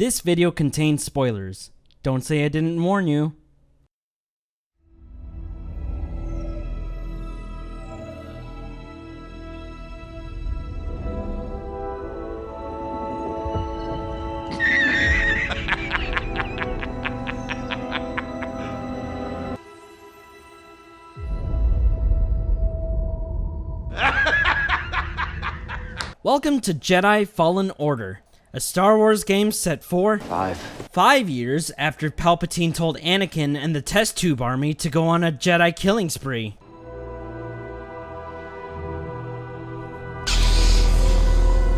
This video contains spoilers. Don't say I didn't warn you. Welcome to Jedi Fallen Order, a Star Wars game set for 5 years after Palpatine told Anakin and the test tube army to go on a Jedi killing spree.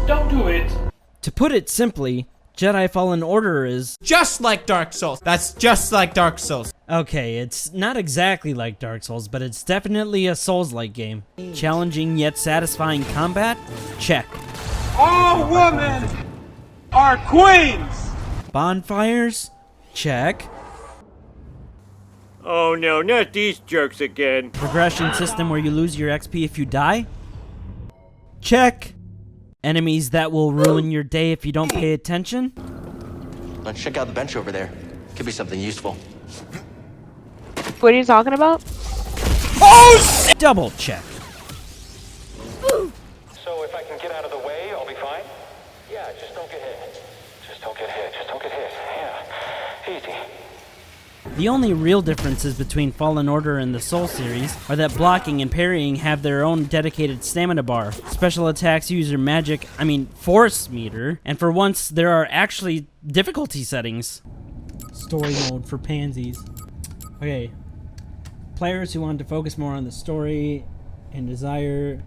Don't do it! To put it simply, Jedi Fallen Order is just like Dark Souls. That's just like Dark Souls. okay, it's not exactly like Dark Souls, but it's definitely a Souls-like game. Challenging yet satisfying combat? Check. All women are queens! Bonfires? Check. Oh no, not these jerks again. Progression system where you lose your XP if you die? Check. Enemies that will ruin your day if you don't pay attention? Let's check out the bench over there. Could be something useful. What are you talking about? Oh shit! Double check. So if I can get out of the way, I'll be fine? Yeah, just don't get hit. Just don't get hit. Just don't get hit. Yeah, easy. The only real differences between Fallen Order and the Soul series are that blocking and parrying have their own dedicated stamina bar. Special attacks use your force meter, and for once there are actually difficulty settings. Story mode for pansies. Okay. Players who want to focus more on the story and desire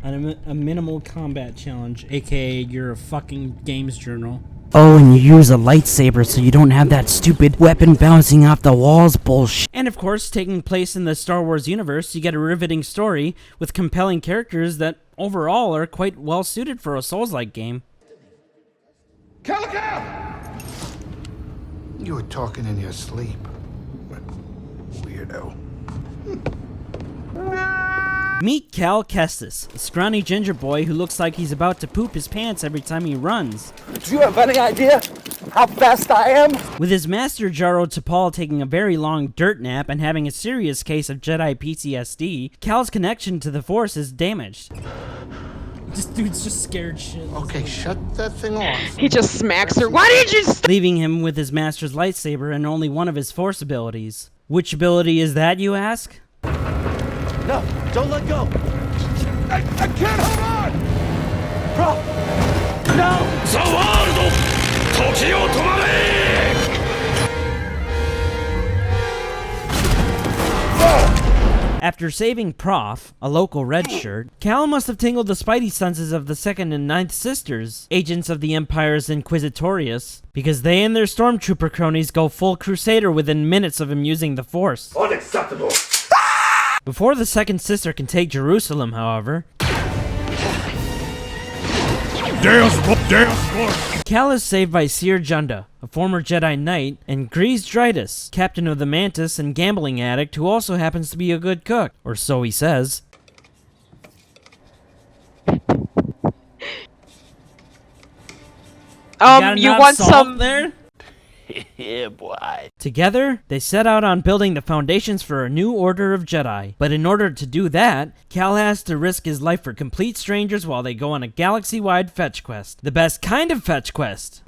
a minimal combat challenge, aka you're a fucking games journal. Oh, and you use a lightsaber so you don't have that stupid weapon bouncing off the walls bullshit. And of course, taking place in the Star Wars universe, you get a riveting story with compelling characters that overall are quite well suited for a Souls-like game. Calico! You were talking in your sleep. Weirdo. Meet Cal Kestis, a scrawny ginger boy who looks like he's about to poop his pants every time he runs. Do you have any idea how fast I am? With his master Jaro Tapal taking a very long dirt nap and having a serious case of Jedi PTSD, Cal's connection to the Force is damaged. This dude's just scared shit. Okay, shut that thing off. He just smacks her. Why did you leaving him with his master's lightsaber and only one of his Force abilities. Which ability is that, you ask? No, don't let go. I can't hold on! Bro! No! After saving Prof, a local red shirt, Cal must have tingled the spidey senses of the 2nd and 9th Sisters, agents of the Empire's Inquisitorius, because they and their stormtrooper cronies go full Crusader within minutes of him using the Force. Unacceptable! Before the 2nd Sister can take Jerusalem, however, Cal is saved by Seer Junda, a former Jedi Knight, and Grease Dritus, captain of the Mantis and gambling addict who also happens to be a good cook, or so he says. You want some there? Yeah, boy. Together, they set out on building the foundations for a new order of Jedi. But in order to do that, Cal has to risk his life for complete strangers while they go on a galaxy-wide fetch quest. The best kind of fetch quest.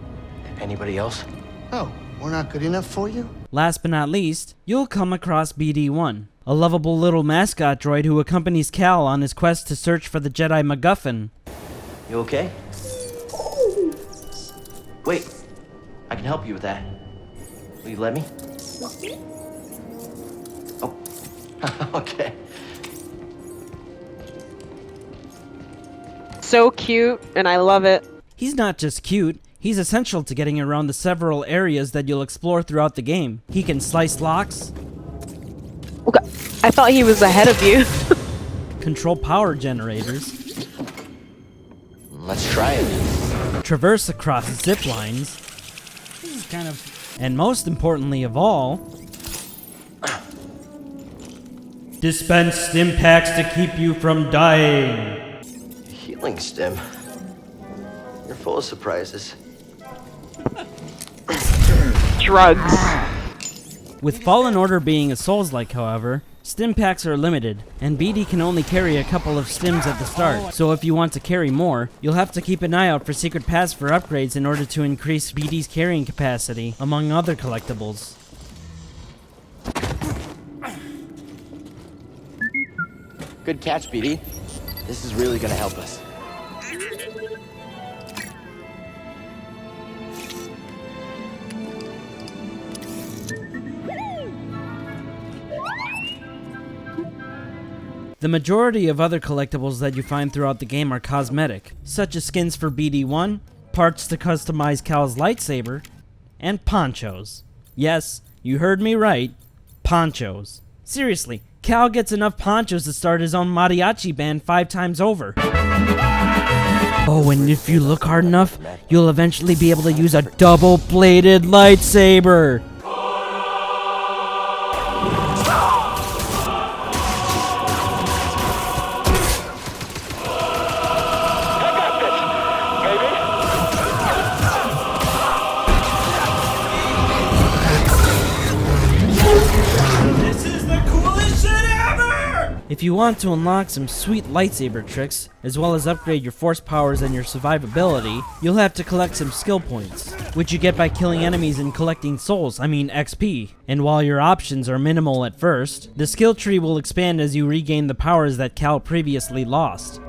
Anybody else? Oh, we're not good enough for you? Last but not least, you'll come across BD-1, a lovable little mascot droid who accompanies Cal on his quest to search for the Jedi MacGuffin. You okay? Wait, I can help you with that. Will you let me? Oh, okay. so cute, and I love it. He's not just cute, he's essential to getting around the several areas that you'll explore throughout the game. He can slice locks. Okay. I thought he was ahead of you. Control power generators. Let's try it. Traverse across zip lines. This is kind of... And most importantly of all, dispense stim packs to keep you from dying. Healing stim. You're full of surprises. drugs. With Fallen Order being a Souls-like, however, stim packs are limited, and BD can only carry a couple of stims at the start, so if you want to carry more, you'll have to keep an eye out for secret paths for upgrades in order to increase BD's carrying capacity, among other collectibles. Good catch, BD. This is really gonna help us. The majority of other collectibles that you find throughout the game are cosmetic, such as skins for BD1, parts to customize Cal's lightsaber, and ponchos. Yes, you heard me right, ponchos. Seriously, Cal gets enough ponchos to start his own mariachi band 5 times over. Oh, and if you look hard enough, you'll eventually be able to use a double-bladed lightsaber! If you want to unlock some sweet lightsaber tricks, as well as upgrade your force powers and your survivability, you'll have to collect some skill points, which you get by killing enemies and collecting souls, XP. And while your options are minimal at first, the skill tree will expand as you regain the powers that Cal previously lost.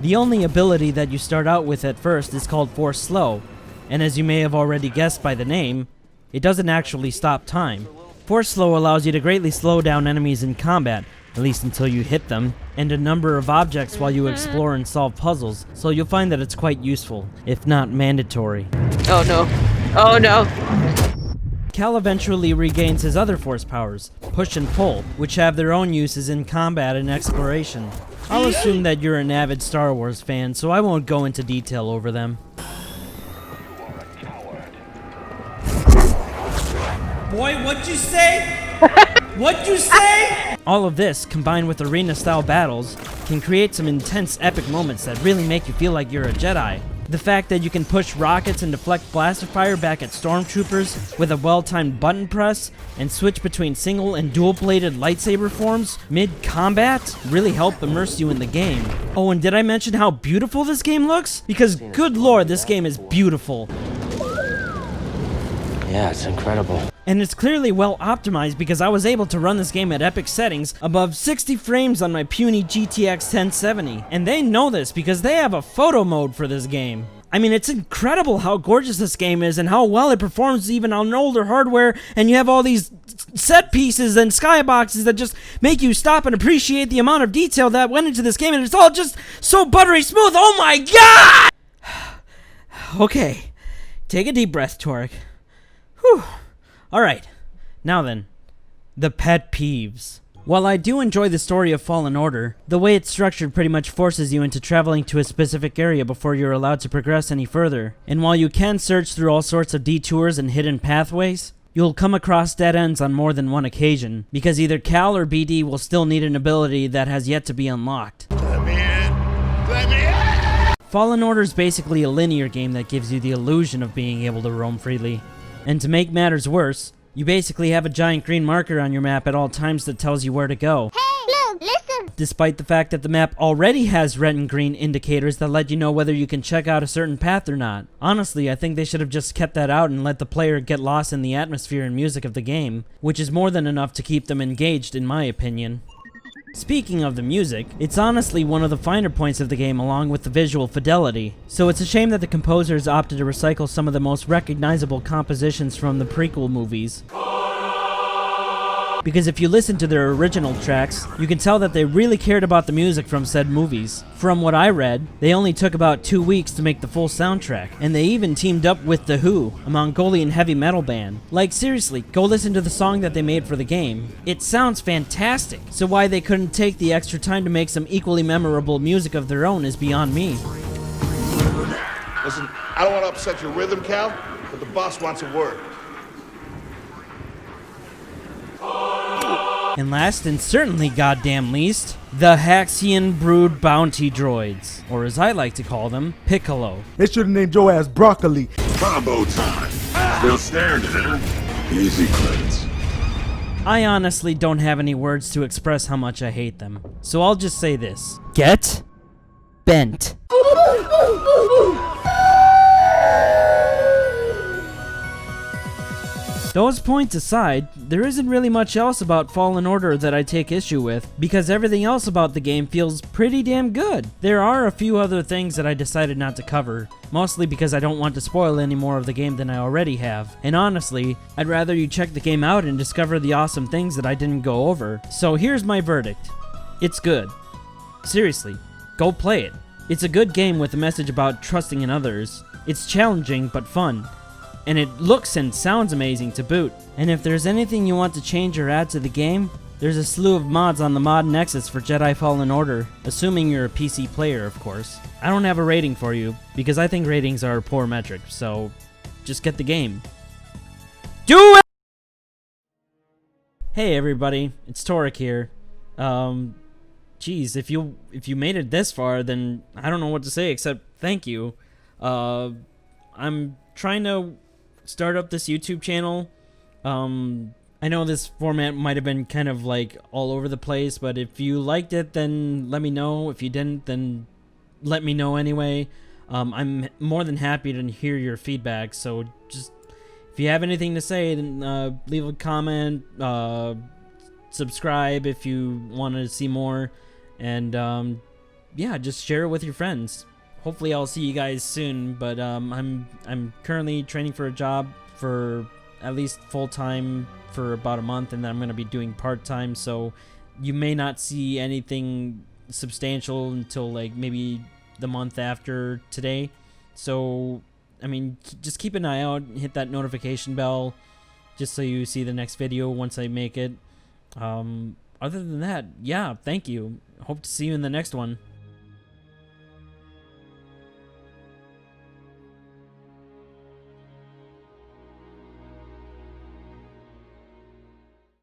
The only ability that you start out with at first is called Force Slow, and as you may have already guessed by the name, it doesn't actually stop time. Force Slow allows you to greatly slow down enemies in combat, at least until you hit them, and a number of objects while you explore and solve puzzles, so you'll find that it's quite useful, if not mandatory. Oh no. Oh no. Cal eventually regains his other force powers, Push and Pull, which have their own uses in combat and exploration. I'll assume that you're an avid Star Wars fan, so I won't go into detail over them. Boy, what'd you say? What'd you say? All of this, combined with arena-style battles, can create some intense epic moments that really make you feel like you're a Jedi. The fact that you can push rockets and deflect blaster fire back at stormtroopers with a well-timed button press, and switch between single and dual-bladed lightsaber forms mid-combat really help immerse you in the game. Oh, and did I mention how beautiful this game looks? Because good lord, this game is beautiful. Yeah, it's incredible. And it's clearly well optimized because I was able to run this game at epic settings above 60 frames on my puny GTX 1070. And they know this because they have a photo mode for this game. I mean, it's incredible how gorgeous this game is and how well it performs even on older hardware, and you have all these set pieces and skyboxes that just make you stop and appreciate the amount of detail that went into this game, and it's all just so buttery smooth. Oh my god! Okay, take a deep breath, Toric. Whew. Alright, now then, the pet peeves. While I do enjoy the story of Fallen Order, the way it's structured pretty much forces you into traveling to a specific area before you're allowed to progress any further. And while you can search through all sorts of detours and hidden pathways, you'll come across dead ends on more than one occasion, because either Cal or BD will still need an ability that has yet to be unlocked. Let me in! Let me in! Fallen Order is basically a linear game that gives you the illusion of being able to roam freely. And to make matters worse, you basically have a giant green marker on your map at all times that tells you where to go. Hey, look, listen! Despite the fact that the map already has red and green indicators that let you know whether you can check out a certain path or not. Honestly, I think they should have just kept that out and let the player get lost in the atmosphere and music of the game, which is more than enough to keep them engaged in my opinion. Speaking of the music, it's honestly one of the finer points of the game along with the visual fidelity, so it's a shame that the composers opted to recycle some of the most recognizable compositions from the prequel movies. Because if you listen to their original tracks, you can tell that they really cared about the music from said movies. From what I read, they only took about 2 weeks to make the full soundtrack, and they even teamed up with The Who, a Mongolian heavy metal band. Like seriously, go listen to the song that they made for the game. It sounds fantastic, so why they couldn't take the extra time to make some equally memorable music of their own is beyond me. Listen, I don't want to upset your rhythm, Cal, but the boss wants a word. And last and certainly goddamn least, the Haxian Brood Bounty Droids, or as I like to call them, Piccolo. They should have named your ass Broccoli. Combo time. Still standing, huh? Easy credits. I honestly don't have any words to express how much I hate them. So I'll just say this. Get bent. Those points aside, there isn't really much else about Fallen Order that I take issue with, because everything else about the game feels pretty damn good. There are a few other things that I decided not to cover, mostly because I don't want to spoil any more of the game than I already have. And honestly, I'd rather you check the game out and discover the awesome things that I didn't go over. So here's my verdict. It's good. Seriously, go play it. It's a good game with a message about trusting in others. It's challenging but fun. And it looks and sounds amazing to boot. And if there's anything you want to change or add to the game, there's a slew of mods on the mod Nexus for Jedi Fallen Order, assuming you're a PC player, of course. I don't have a rating for you, because I think ratings are a poor metric, so just get the game. Duel! Hey everybody, it's Toric here. Geez, if you made it this far, then I don't know what to say except thank you. I'm trying to start up this YouTube channel. I know this format might have been kind of like all over the place, but if you liked it, then let me know. If you didn't, then let me know anyway. I'm more than happy to hear your feedback, so just if you have anything to say, then leave a comment, subscribe if you want to see more, and yeah, just share it with your friends. Hopefully I'll see you guys soon, but I'm currently training for a job for at least full-time for about a month, and then I'm going to be doing part-time, so you may not see anything substantial until like maybe the month after today. So I mean, just keep an eye out, hit that notification bell just so you see the next video once I make it. Other than that, yeah, thank you. Hope to see you in the next one.